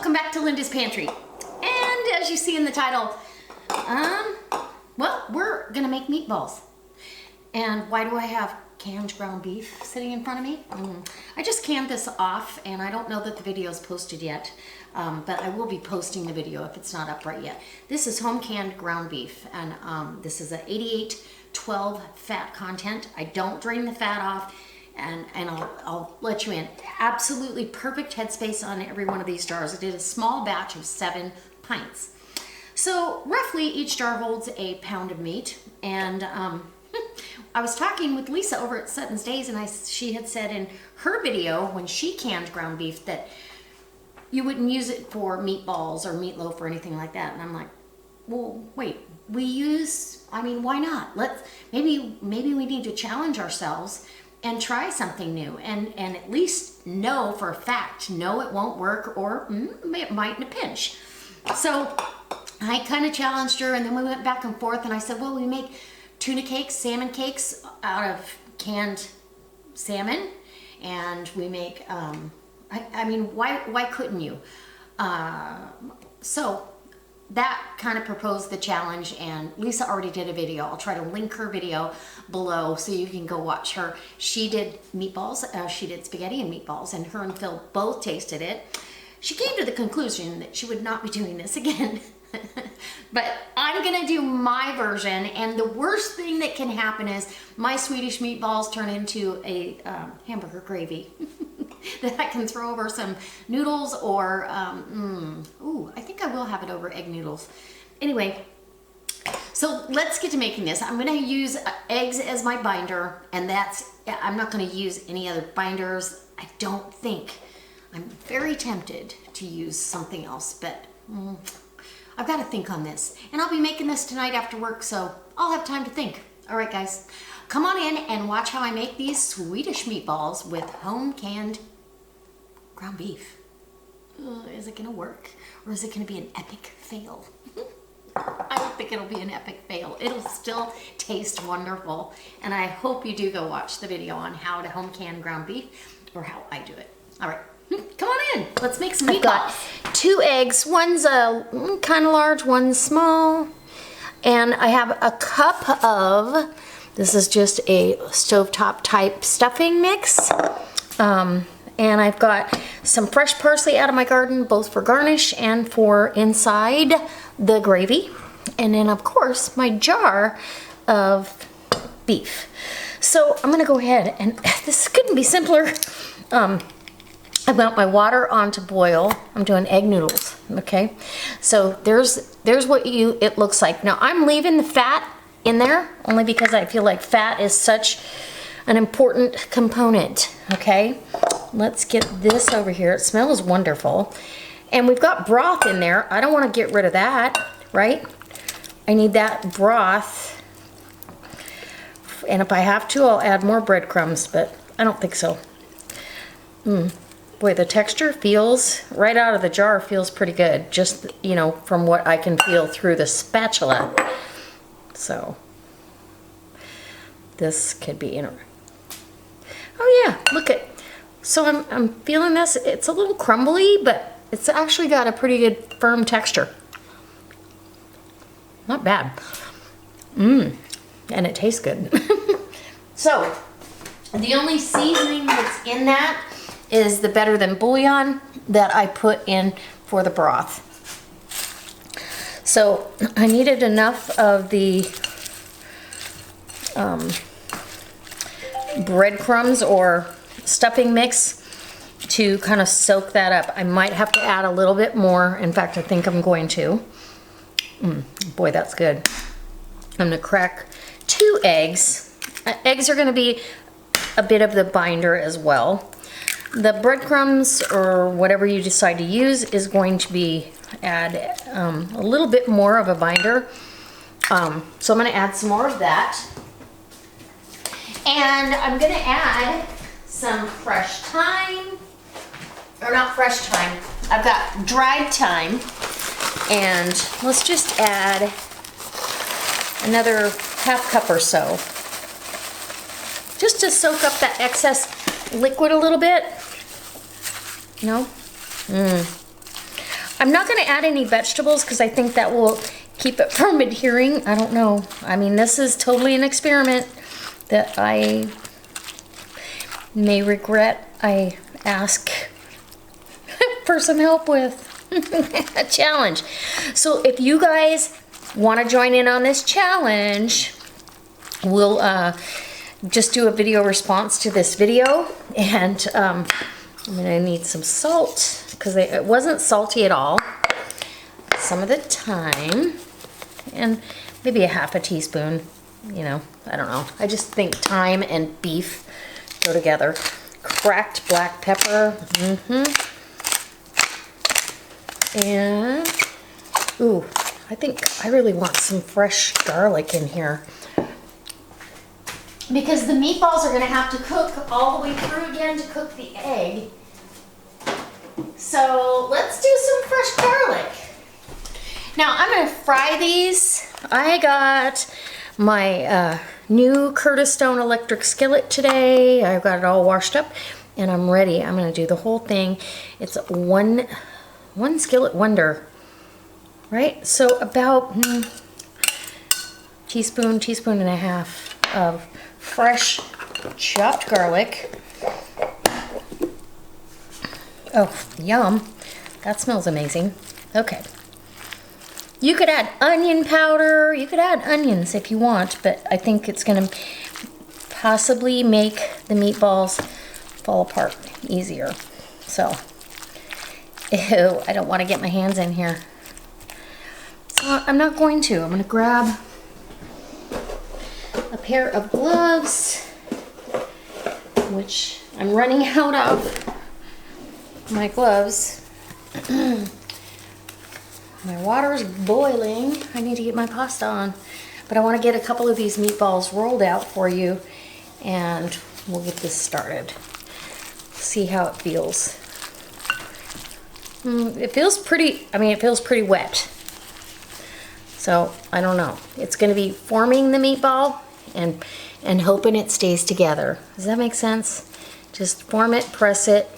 welcome back to Linda's Pantry. And as you see in the title, well, we're gonna make meatballs. And why do I have canned ground beef sitting in front of me? I just canned this off, and I don't know that the video is posted yet, but I will be posting the video if it's not up right yet. This is home canned ground beef, and this is a 88/12 fat content. I don't drain the fat off, and I'll let you in. Absolutely perfect headspace on every one of these jars. I did a small batch of 7 pints. So roughly each jar holds a pound of meat, and I was talking with Liesa over at Suttons Dazes and I. She had said in her video when she canned ground beef that you wouldn't use it for meatballs or meatloaf or anything like that. And I'm like, well, wait, why not? Maybe we need to challenge ourselves and try something new and at least know for a fact, no, it won't work, or it might in a pinch. So I kind of challenged her, and then we went back and forth, and I said, well, we make tuna cakes, salmon cakes out of canned salmon, and we make, why couldn't you? So that kind of proposed the challenge, and Liesa already did a video. I'll try to link her video below so you can go watch her. She did meatballs, she did spaghetti and meatballs, and her and Phil both tasted it. She came to the conclusion that she would not be doing this again. But I'm gonna do my version, and the worst thing that can happen is my Swedish meatballs turn into a hamburger gravy that I can throw over some noodles, or I think I will have it over egg noodles. Anyway, so let's get to making this. I'm gonna use eggs as my binder, and I'm not gonna use any other binders, I don't think. I'm very tempted to use something else, but I've got to think on this. And I'll be making this tonight after work, so I'll have time to think. All right, guys, come on in and watch how I make these Swedish meatballs with home canned ground beef. Is it gonna work, or is it gonna be an epic fail? I don't think it'll be an epic fail. It'll still taste wonderful, and I hope you do go watch the video on how to home can ground beef, or how I do it. All right. Come on in. Let's make some meatballs. I've got 2 eggs. One's kind of large, one's small. And I have a cup of, this is just a stovetop type stuffing mix. And I've got some fresh parsley out of my garden, both for garnish and for inside the gravy. And then, of course, my jar of beef. So I'm going to go ahead, and this couldn't be simpler. I want my water on to boil. I'm doing egg noodles, okay? So there's what it looks like. Now I'm leaving the fat in there only because I feel like fat is such an important component, okay? Let's get this over here. It smells wonderful. And we've got broth in there. I don't want to get rid of that, right? I need that broth. And if I have to, I'll add more breadcrumbs, but I don't think so. Boy, the texture feels, right out of the jar, feels pretty good. Just, from what I can feel through the spatula. So, this could be, oh yeah, look at, so I'm feeling this. It's a little crumbly, but it's actually got a pretty good firm texture. Not bad. And it tastes good. So, the only seasoning that's in that is the better than bouillon that I put in for the broth. So I needed enough of the breadcrumbs or stuffing mix to kind of soak that up. I might have to add a little bit more. In fact, I think I'm going to. Boy, that's good. I'm gonna crack 2 eggs. Eggs are gonna be a bit of the binder as well. The breadcrumbs, or whatever you decide to use, is going to add a little bit more of a binder. So I'm going to add some more of that. And I'm going to add some fresh thyme, or not fresh thyme, I've got dried thyme. And let's just add another ½ cup or so, just to soak up that excess liquid a little bit. No? I'm not going to add any vegetables because I think that will keep it from adhering. I don't know. I mean, this is totally an experiment that I may regret I ask for some help with. A challenge. So if you guys want to join in on this challenge, we'll just do a video response to this video, and I'm gonna need some salt because it wasn't salty at all some of the time, and maybe a half a teaspoon, you know, I don't know. I just think thyme and beef go together. Cracked black pepper, and ooh, I think I really want some fresh garlic in here, because the meatballs are going to have to cook all the way through again to cook the egg. So let's do some fresh garlic. Now I'm going to fry these. I got my new Curtis Stone electric skillet today. I've got it all washed up and I'm ready. I'm going to do the whole thing. It's one skillet wonder, right? So about teaspoon and a half of fresh chopped garlic. Oh, yum. That smells amazing. Okay. You could add onion powder. You could add onions if you want, but I think it's going to possibly make the meatballs fall apart easier. So, ew, I don't want to get my hands in here. So I'm not going to. I'm going to grab a pair of gloves, which I'm running out of my gloves. My water's boiling. I need to get my pasta on. But I want to get a couple of these meatballs rolled out for you, and we'll get this started. See how it feels. It feels pretty, it feels pretty wet. So, I don't know. It's going to be forming the meatball and hoping it stays together. Does that make sense? Just form it, press it.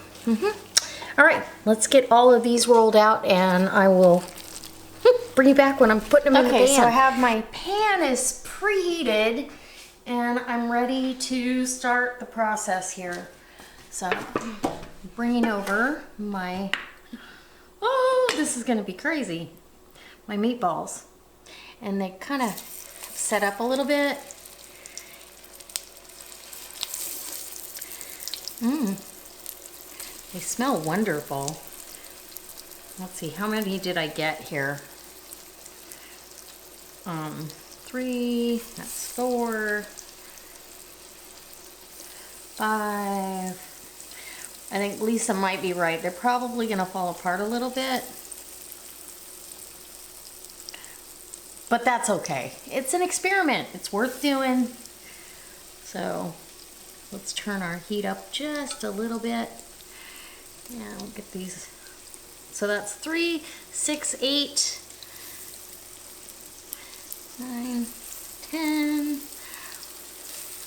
All right, let's get all of these rolled out, and I will bring you back when I'm putting them in the pan. Okay, so I have my pan is preheated, and I'm ready to start the process here. So, I'm bringing over my, oh, this is gonna be crazy, my meatballs. And they kind of set up a little bit. They smell wonderful. Let's see, how many did I get here? 3, that's 4, 5. I think Liesa might be right. They're probably gonna fall apart a little bit. But that's okay. It's an experiment. It's worth doing. So let's turn our heat up just a little bit. Yeah, we'll get these. So that's 3, 6, 8, 9, 10,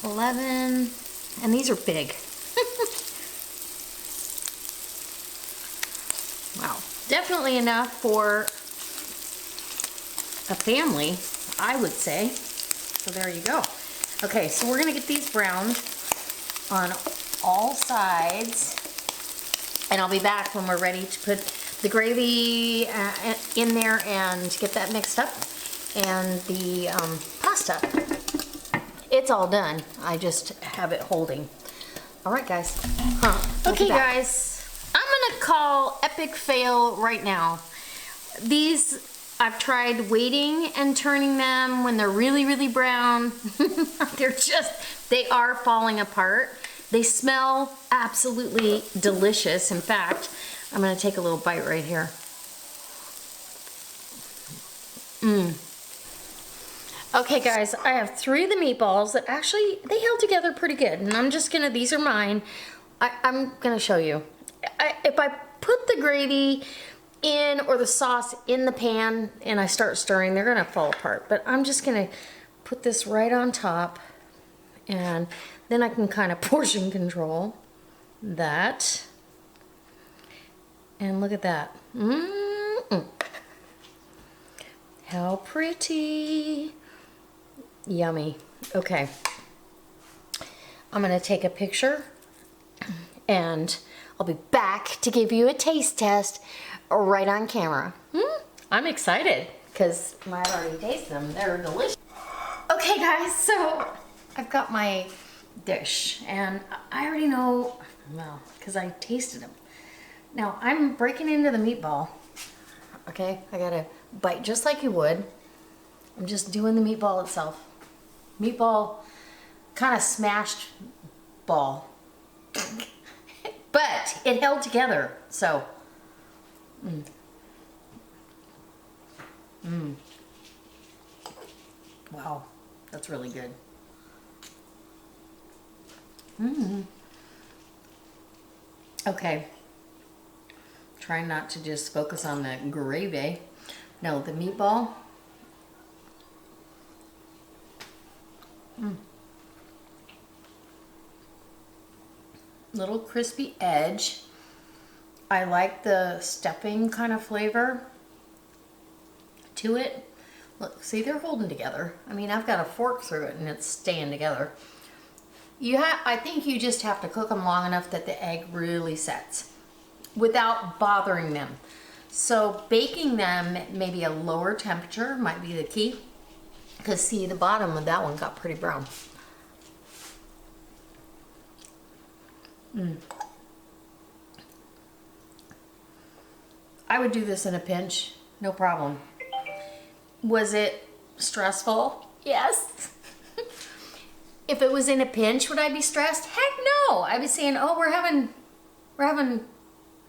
11, and these are big. Wow, definitely enough for a family, I would say. So there you go. Okay, so we're gonna get these browned on all sides, and I'll be back when we're ready to put the gravy in there and get that mixed up, and the pasta. It's all done. I just have it holding. All right, guys. Okay, guys. I'm gonna call epic fail right now. These, I've tried waiting and turning them when they're really, really brown. They are falling apart. They smell absolutely delicious. In fact, I'm gonna take a little bite right here. Okay guys, I have 3 of the meatballs that actually, they held together pretty good. And I'm just gonna, these are mine. I'm gonna show you. If I put the gravy in or the sauce in the pan and I start stirring, they're gonna fall apart. But I'm just gonna put this right on top, and then I can kind of portion control that. And look at that. How pretty. Yummy. Okay. I'm gonna take a picture and I'll be back to give you a taste test right on camera. I'm excited because I've already tasted them. They're delicious. Okay guys, so I've got my dish and I already know, well, because I tasted them. Now I'm breaking into the meatball. Okay, I gotta bite just like you would. I'm just doing the meatball itself. Meatball, kind of smashed ball. But it held together, so. Wow, that's really good. Okay. Trying not to just focus on the gravy. No, the meatball. Little crispy edge. I like the stuffing kind of flavor to it. Look, see, they're holding together. I mean, I've got a fork through it and it's staying together. I think you just have to cook them long enough that the egg really sets without bothering them. So baking them at maybe a lower temperature might be the key. Because see, the bottom of that one got pretty brown. I would do this in a pinch, no problem. Was it stressful? Yes. If it was in a pinch, would I be stressed? Heck no. I'd be saying, oh, we're having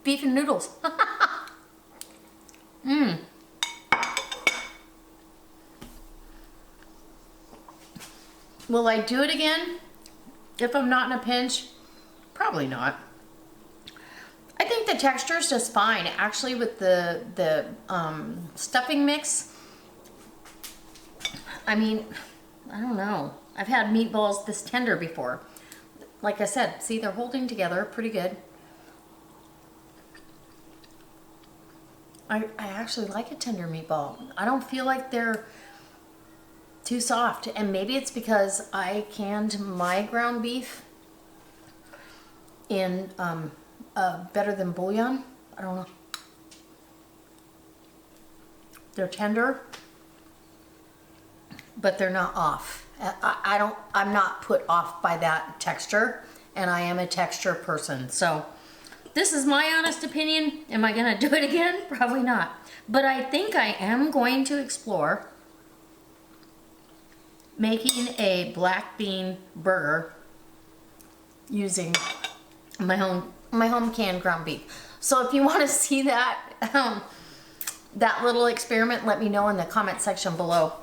beef and noodles. Will I do it again if I'm not in a pinch? Probably not. I think the texture is just fine. Actually, with the stuffing mix, I mean, I don't know. I've had meatballs this tender before. Like I said, see, they're holding together pretty good. I actually like a tender meatball. I don't feel like they're too soft, and maybe it's because I canned my ground beef in better than bouillon. I don't know. They're tender, but they're not off. I'm not put off by that texture, and I am a texture person. So this is my honest opinion. Am I gonna do it again? Probably not. But I think I am going to explore making a black bean burger using my home canned ground beef. So if you want to see that that little experiment, let me know in the comment section below.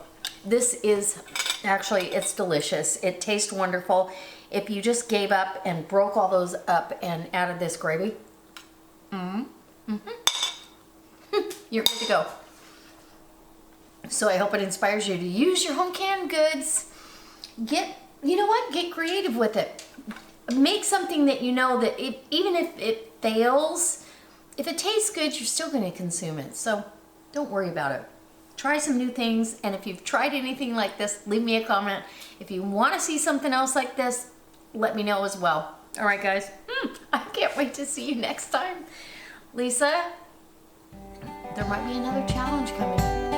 This is actually, it's delicious. It tastes wonderful. If you just gave up and broke all those up and added this gravy, you're good to go. So I hope it inspires you to use your home canned goods. You know what? Get creative with it. Make something that you know that even if it fails, if it tastes good, you're still going to consume it. So don't worry about it. Try some new things, and if you've tried anything like this, leave me a comment. If you want to see something else like this, let me know as well. All right, guys. I can't wait to see you next time. Liesa, there might be another challenge coming.